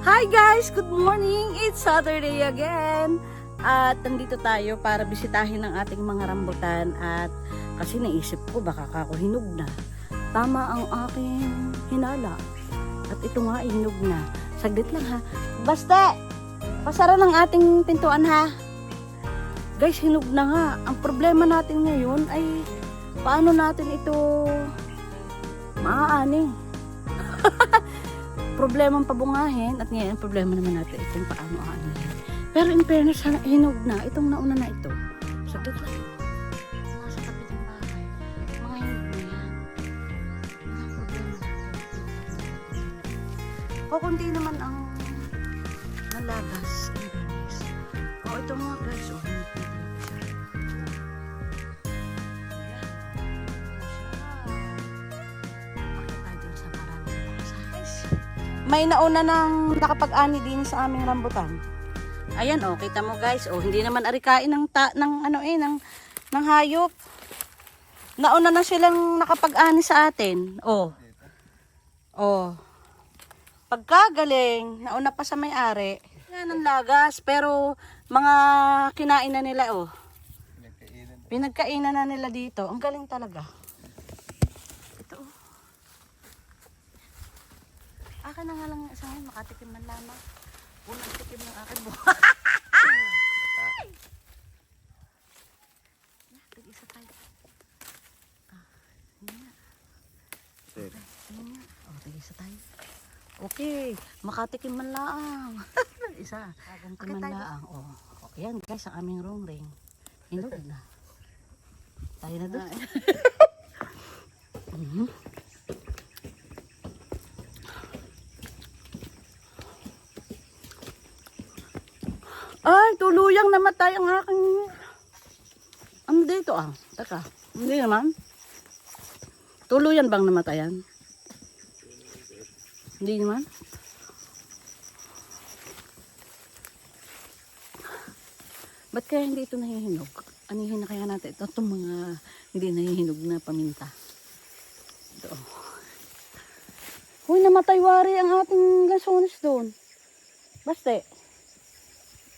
Hi guys! Good morning! It's Saturday again! At nandito tayo para bisitahin ang ating mga rambutan at kasi naisip ko baka ako hinog na. Tama ang aking hinala. At ito nga ay hinog na. Saglit lang ha. Basta! Pasara ng ating pintuan ha. Guys, hinog na nga. Ang problema natin ngayon ay paano natin ito maaani. Problemang pabungahin at ngayon ang problema naman natin itong paano aanihin. Pero in fairness, hinog na. Itong nauna na ito. Saglit lang. Nasa tabi ng bahay. Mga hinog na yan. Mga problema natin. Kukunti naman ang nalagas. In fairness. O ito mga guys. O, hinog na talaga siya. May nauna nang nakapag-ani din sa aming rambutan. Ayan oh, kita mo guys, oh, hindi naman arikain ng ng hayop. Nauna na silang nakapag-ani sa atin. Oh. Oh. Pagkagaling, nauna pa sa may-ari. Yan ang lagas, pero mga kinain na nila oh. Pinagkainan na nila dito. Ang galing talaga. Akin na nga lang sa akin, makatikim man lamang. Unang tikim ng akin mo. Tig-isa tayo. Hindi nga. O, tig-isa tayo. Okay, makatikim man lang. Isa. Tikim man lang. O, yan guys, ang aming room ring. Hinog na. Tayo na doon. Ay, tuluyang namatay ang aking... Ano dito ah? Taka, hindi naman. Tuluyan bang namatayan? Hindi naman. Ba't kaya hindi ito nahihinog? Anihin na kaya natin ito itong mga hindi nahihinog na paminta. Ito. Uy, namatay wari ang ating lansones doon. Baste.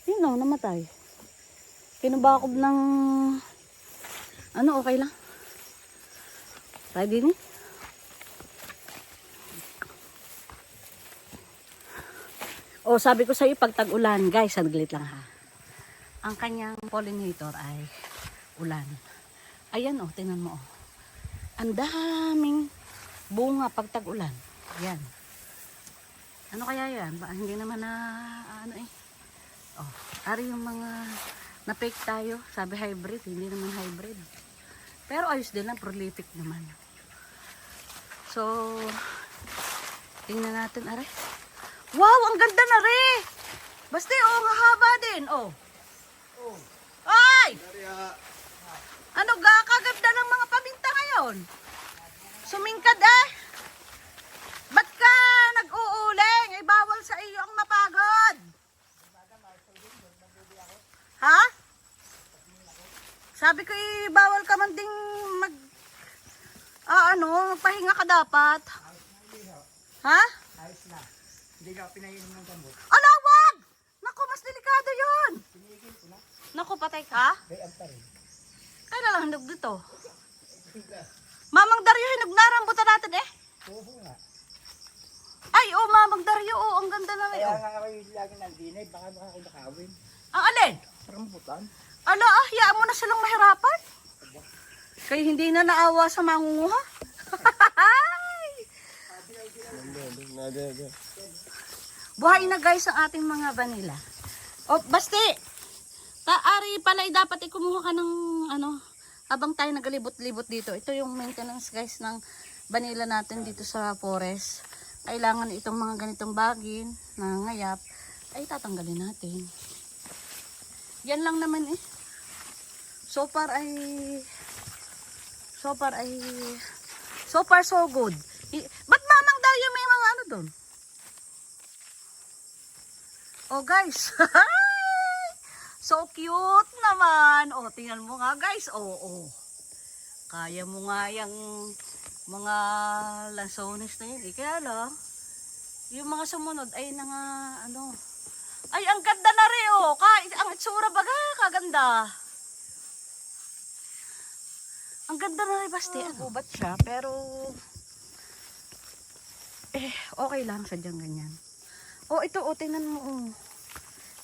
Sino namatay? Kinubakob ng ano, okay lang. Ready ni? Oh, sabi ko sa iyo pag tag-ulan, guys, saglit lang ha. Ang kanyang pollinator ay ulan. Ayan oh, tingnan mo oh. Ang daming bunga pag tag-ulan. Yan. Ano kaya yan? Hindi naman na ano eh. Oh, ari yung mga na-fake tayo. Sabi hybrid, hindi naman hybrid. Pero ayos din lang, prolific naman. So, tingnan natin, are. Wow, ang ganda na re! Basta, oh, ang haba din, oh. Ay! Ano ga, kaganda ng mga paminta ngayon? Sumingkad eh. Ba't ka nag-uuling? Eh, bawal sa iyo ang mapagod. Ha? Sabi ko bawal ka man ding magpahinga ka dapat. Ha? Ayos na. Hindi ka pinainom ng gamot. Ano, wag! Naku, mas delikado yun. Pinigil ko na. Naku, patay ka? Bayag pa rin. Kailan lang hinog dito? Mamang Daryo, hinog na rambutan natin eh. Oo nga. Ay, oh, Mamang Daryo, oh, ang ganda na Kaya ngayon. nga ako yung lagi ng dinay, baka makakunakawin. Ang alin? Rambutan. Ala, hayaan mo na silang mahirapan. Kaya hindi na naawa sa mangunguha. Buhay na guys ang ating mga vanilla. O, basti! Ari pala dapat ikumuha ka ng habang tayo nagalibot-libot dito. Ito yung maintenance guys ng vanilla natin dito sa forest. Kailangan itong mga ganitong bagin na ngayap ay tatanggalin natin. Yan lang naman eh. So far so good. Ba't Mamang Dayo may mga ano doon? Oh guys. So cute naman. Oh, tingnan mo nga guys. Oh. Kaya mo nga yung mga lansones na yun. Kaya lang, Yung mga sumunod ay nga ano. Ay, ang ganda na rin oh. Ang itsura baga, kaganda. Ang ganda na rin basti. Gubat siya, pero okay lang sadyang ganyan. Oh, ito oh, tingnan mo oh.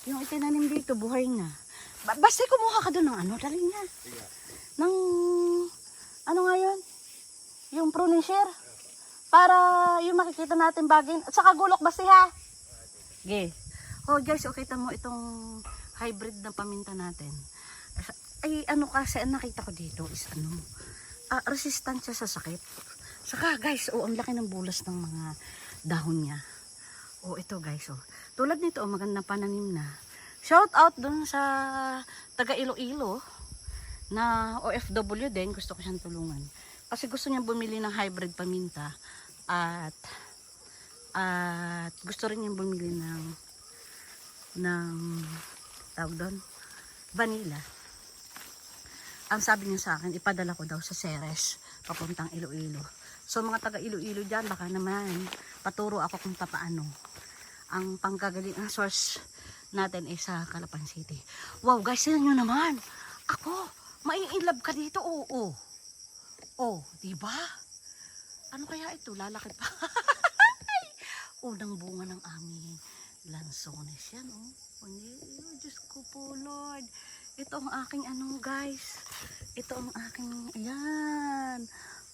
Yung itinanim dito, buhay na. Basta kumuha ka doon ng ano, dali na. Ng, ano nga yun? Yung prunisher. Para yung makikita natin bagay. At saka gulok basta ha. Okay. Oh guys, okay, kita mo itong hybrid na paminta natin. Ay ano kasi, nakita ko dito is ano, resistant siya sa sakit. Saka guys, oh, ang laki ng bulas ng mga dahon niya. Oh, ito guys, oh. Tulad nito, oh, magandang pananim na. Shout out dun sa taga Iloilo na OFW din, gusto ko siyang tulungan. Kasi gusto niya bumili ng hybrid paminta at gusto rin niya bumili ng tawag doon, vanilla. Ang sabi niya sa akin, ipadala ko daw sa Ceres papuntang Iloilo. So mga taga Iloilo dyan, baka naman paturo ako kung paano. Ang panggagaling, ang source natin ay sa Calapan City. Wow guys, yan nyo naman. Ako, mai-inlove ka dito. Oo. Oh, diba? Ano kaya ito? Lalaki pa. Unang bunga ng aming lansones yan, oh. Oh, Diyos ko po, Lord. Ito ang aking ano, guys. Ito ang aking, ayan.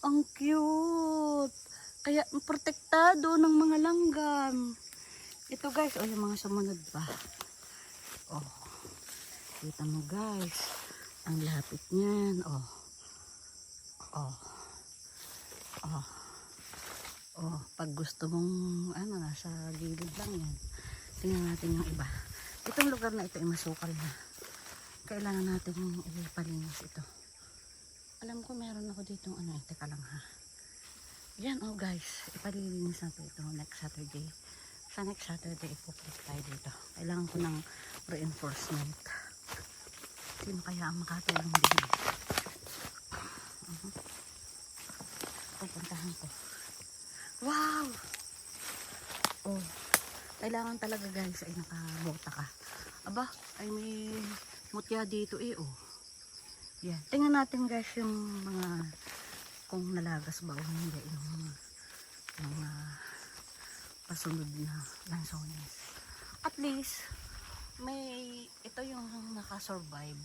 Ang cute. Kaya protektado ng mga langgam. Ito guys, oh, yung mga sumunod pa. Oh. Kita mo guys. Ang lapit niyan, oh. Oh. Oh. Oh, pag gusto mong ano, nasa gilid lang yan. Tingnan natin yung iba. Itong lugar na ito ay masukal na. Kailangan natin ipalinis ito. Alam ko meron ako dito ano, teka lang ha. Yan oh guys, ipalilinis natin ito next Saturday. Sa next Saturday ipupunta tayo dito. Kailangan ko ng reinforcement. Sino kaya ang makatulong din? Pupuntahan ko. Wow! Oh, kailangan talaga guys ay nakabota ka. Aba, ay may mutya dito eh oh. Yan. Tingnan natin guys yung mga kung nalagas ba o hindi yung mga pasunod na lansones. At least may ito yung nakasurvive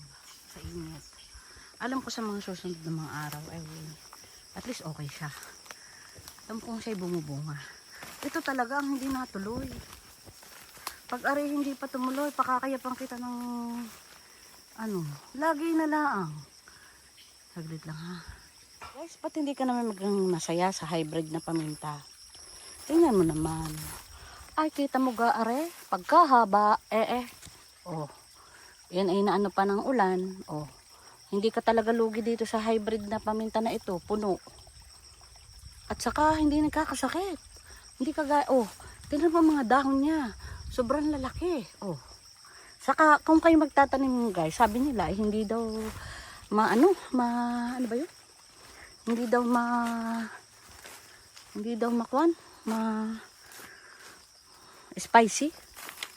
sa init. Alam ko sa mga susunod na mga araw ay at least okay siya. Alam kong siya'y bumubunga. Ito talaga ang hindi natuloy. Pag ari hindi pa tumuloy, pakakayapang kita ng ano, lagi na lang. Saglit lang ha. Guys, ba't hindi ka naman masaya sa hybrid na paminta? Tingnan mo naman. Ay, kita mo ga are, pagkahaba, oh, yan ay naano pa ng ulan, oh. Hindi ka talaga lugi dito sa hybrid na paminta na ito, puno. At saka hindi nagkakasakit. Hindi kagaya, oh, tingnan mo mga dahon niya. Sobrang lalaki, oh. Saka kung kayo magtatanim guys, sabi nila hindi daw ano ba yun? Hindi daw makuan, spicy.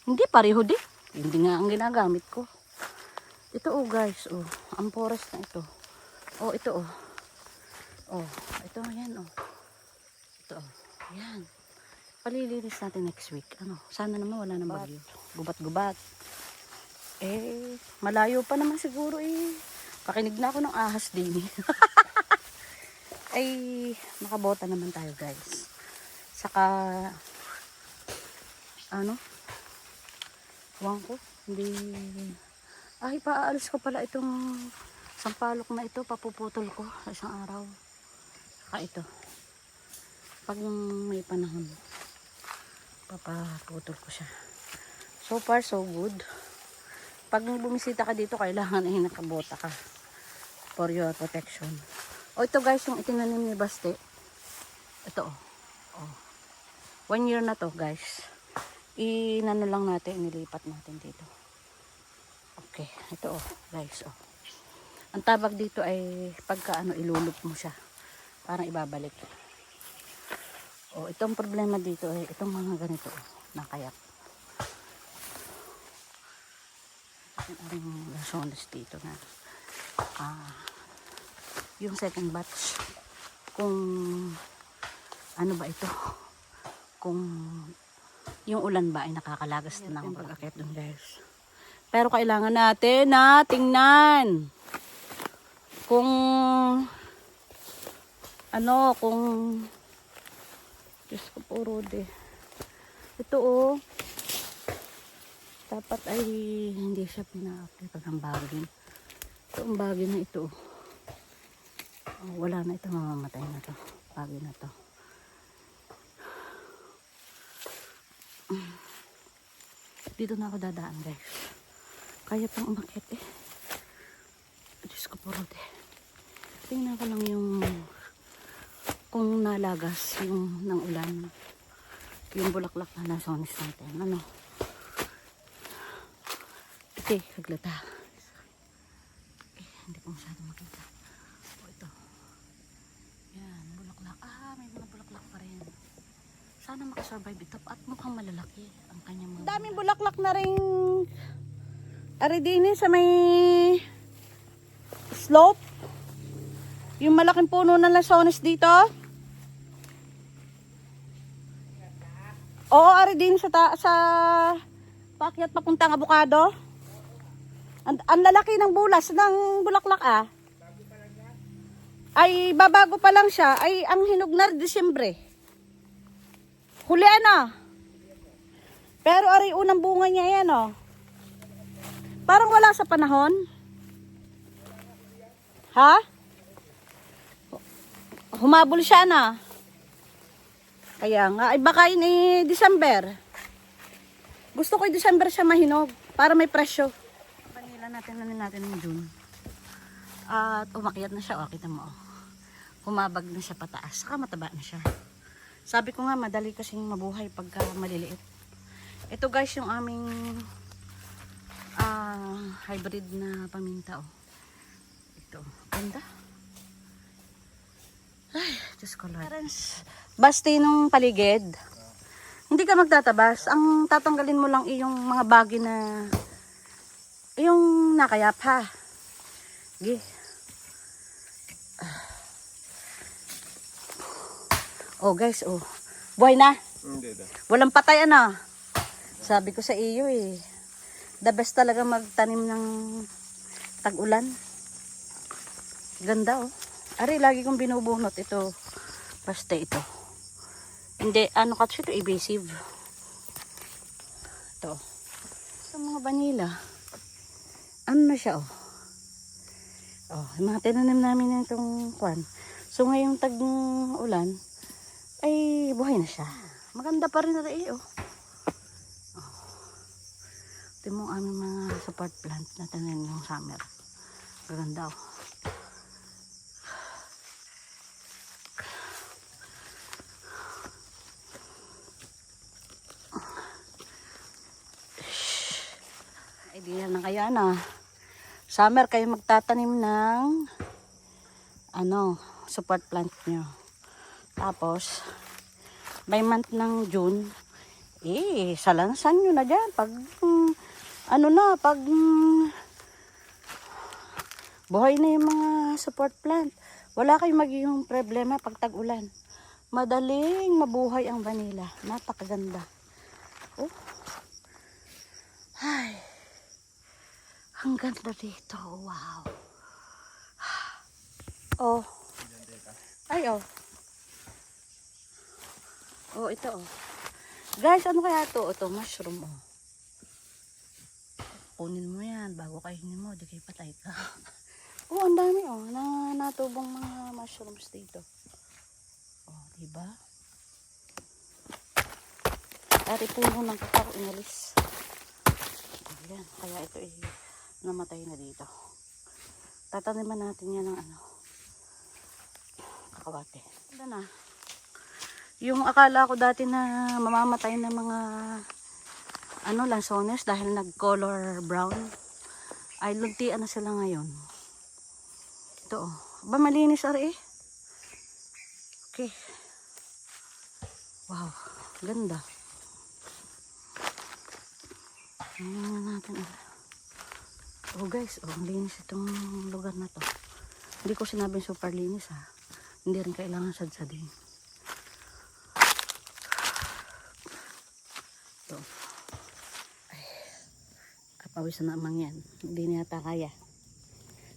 Hindi pareho din. Hindi nga ang ginagamit ko. Ito oh guys, oh, ang forest na ito. Oh, ito oh. Oh, ito yan oh. Ito oh. Yan. Palilinis natin next week. Ano, sana naman wala nang bagyo. Gubat-gubat. Malayo pa naman siguro eh. Pakinig na ako ng ahas din. Ay, makabota naman tayo guys. Saka, ano, huwag ko, hindi, ay, paaalis ko pala itong sampalok na ito, papuputol ko sa isang araw. Saka ito, pag may panahon, papaputol ko siya. So far, so good. Pag bumisita ka dito, kailangan ay nakabota ka for your protection. O ito guys, yung itinanim ni Baste. Ito oh. 1 year na to guys. Inano lang natin, nilipat natin dito. Okay, ito oh guys oh. Ang tabag dito ay pagka ano ilulup mo siya. Parang ibabalik. Oh, itong problema dito ay itong mga ganito nakayat. Ang lasones dito na yung second batch kung ano ba ito, kung yung ulan ba ay nakakalagas na ng pag-akit dun guys. Pero kailangan natin na tingnan kung ano, kung Diyos ko po, Rode. Ito oh, dapat ay hindi siya pinakakit ng bagin. Ito ang bagin na ito. Oh, wala na ito, mamamatay na to. Bagin na to. Dito na ako dadaan guys. Kaya pang umakit eh. Diyos ko po, Rode. Tingnan ko lang yung kung nalagas yung ng ulan. Yung bulaklak na lasones natin. Ano? Okay, kaglata. Hindi ko masyado makita. O ito. Yan, bulaklak. May mga bulaklak pa rin. Sana makasurvive ito at mukhang malalaki ang kanyang mga... Daming bulaklak na rin aridini sa may slope. Yung malaking puno ng lasones dito. Oo, aridini sa paakyat papuntang Abukado. Ang lalaki ng bulas ng bulaklak ah. Ay babago pa lang siya. Ay ang hinog na Disyembre. Huli na. Pero ari unang bunga niya yan oh. Parang wala sa panahon. Ha? Humabol siya na. Kaya nga ay baka ini December. Gusto ko December siya mahinog para may presyo. Vanilla natin ng June. At umakyat na siya, oh, kita mo. Oh. Humabag na siya pataas, saka mataba na siya. Sabi ko nga madali kasing mabuhay pagka maliliit. Ito guys yung aming hybrid na paminta oh. Ito, ganda. Ay, Diyos ko Lord. Basti nung paligid. Hindi ka magtatabas. Ang tatanggalin mo lang yung mga bagay na yung nakayap ha. Sige. Oh guys, oh. Buhay na. Hindi. Walang patay ano. Sabi ko sa iyo eh. The best talaga magtanim ng tag-ulan. Ganda oh. Ari, lagi kong binubunot ito. Basta ito. Hindi, ano kasi ito, evasive. Ito. Ito mga vanilla. Ano na siya oh. Oh, mga tinanim namin na itong kwan. So ngayong tag-ulan, ay buhay na siya. Maganda pa rin na rin oh. Ito yung aming mga support plant na tanim ng summer. Gaganda oh. Idea na kaya na. Summer kayo magtatanim ng support plant nyo. Tapos by month ng June, salansan nyo na dyan. Pag buhay na yung mga support plant. Wala kayong magiging problema pag tag-ulan. Madaling mabuhay ang vanilla. Napakaganda. Oh. Ay. Ang ganda dito. Wow. Oh. Ay, oh. Oh, ito, oh. Guys, ano kaya ito? Ito, mushroom, oh. Kunin mo yan. Bago kainin mo, di kayo patay ka. Oh, ang dami, oh. Natubong mga mushrooms dito. Oh, diba? At ipuno ng kakao inalis. Ayan, kaya ito namatay na dito. Tataniman natin yan ng kakawate. Ganda na. Yung akala ko dati na mamamatay na mga lansones dahil nag-color brown, ay luntian na sila ngayon. Ito oh. Ba malinis ari eh. Okay. Wow, ganda. Tingnan natin. Oh guys, oh, linis itong lugar na to. Hindi ko sinabing super linis ha. Hindi rin kailangan sadsadin. Ito. Ay, kapawisan na amang yan. Hindi niya yata kaya.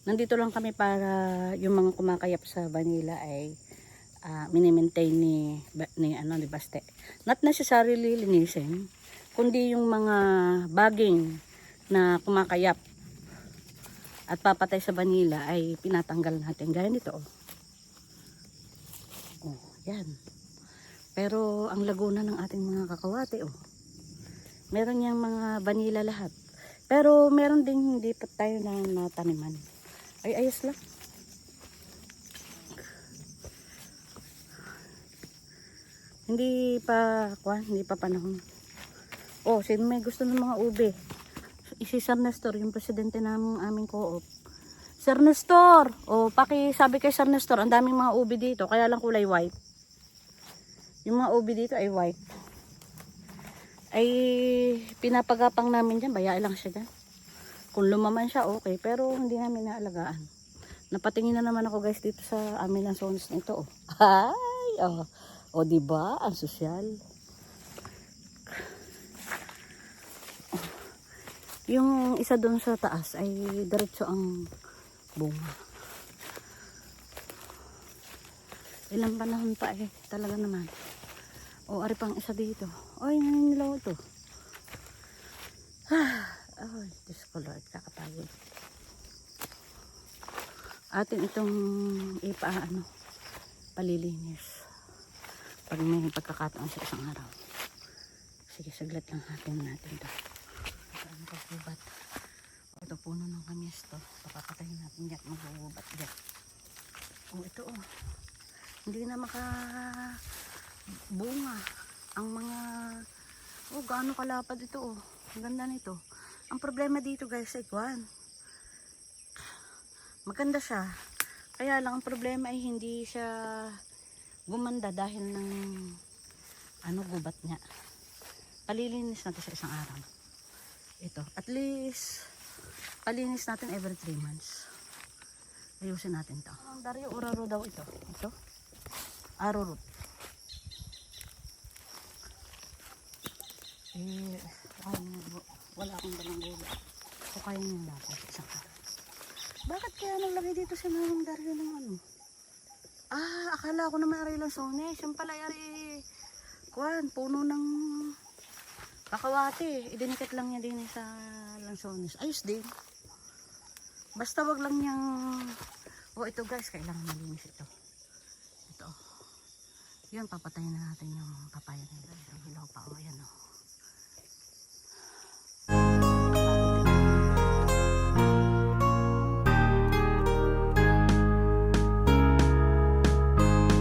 Nandito lang kami para yung mga kumakayap sa vanilla ay minimaintain ni Baste. Not necessarily linisin, kundi yung mga baging na kumakayap at papatay sa vanilla ay pinatanggal natin. Gaya nito oh. Oh, yan. Pero ang laguna ng ating mga kakawate oh. Meron yang mga vanilla lahat. Pero meron ding hindi pa tayo na nataniman. Ay ayos lang. Hindi pa panahon. Oh, sino may gusto ng mga ube? Si Sir Nestor, yung presidente ng aming co-op. Sir Nestor, oh, sabi kay Sir Nestor, ang daming mga ube dito, kaya lang kulay white. Yung mga ube dito ay white. Ay pinapagapang namin diyan, bayaan lang siya diyan. Kung lumaman siya, okay, pero hindi namin naalagaan. Napatingin na naman ako guys dito sa aming lansones na ito, oh. Ay, oh. O diba, ang sosyal. Yung isa doon sa taas ay diretso ang bunga. Ilang panahon pa eh, talaga naman. O ari pang isa dito. Oy, naninilaw ito. Ay, Diyos ko Lord, kakapagod. Atin itong palilinis. Pag may pagkakataon sa isang araw. Sige, saglit lang natin ito. Saan magbubat? O, ito puno ng kamis to. Papapatayin natin yan. Magbubat dyan. O, ito oh. Hindi na makabunga. Ang mga... Oh, gaano kalapad ito oh. Ang ganda nito. Ang problema dito guys ay kwan. Maganda siya. Kaya lang ang problema ay hindi siya gumanda dahil ng gubat niya. Palilinis natin sa isang araw. Ito, at least palinis natin every 3 months. Ayusin natin to. Ang Dario Uraro daw ito. Ito. Arrowroot. Wala akong dalang gula. So kaya nyo natin isang araw. Bakit kaya naglagay dito si Manong Dario ng ano? Akala ko naman ari lansones. Yung pala ari puno ng kakawati. Idinikit lang niya din sa lansones. Ayos din. Basta wag lang niyang... Oh, ito guys, kailangan malinis ito. Ito. Yun, papatayin na natin yung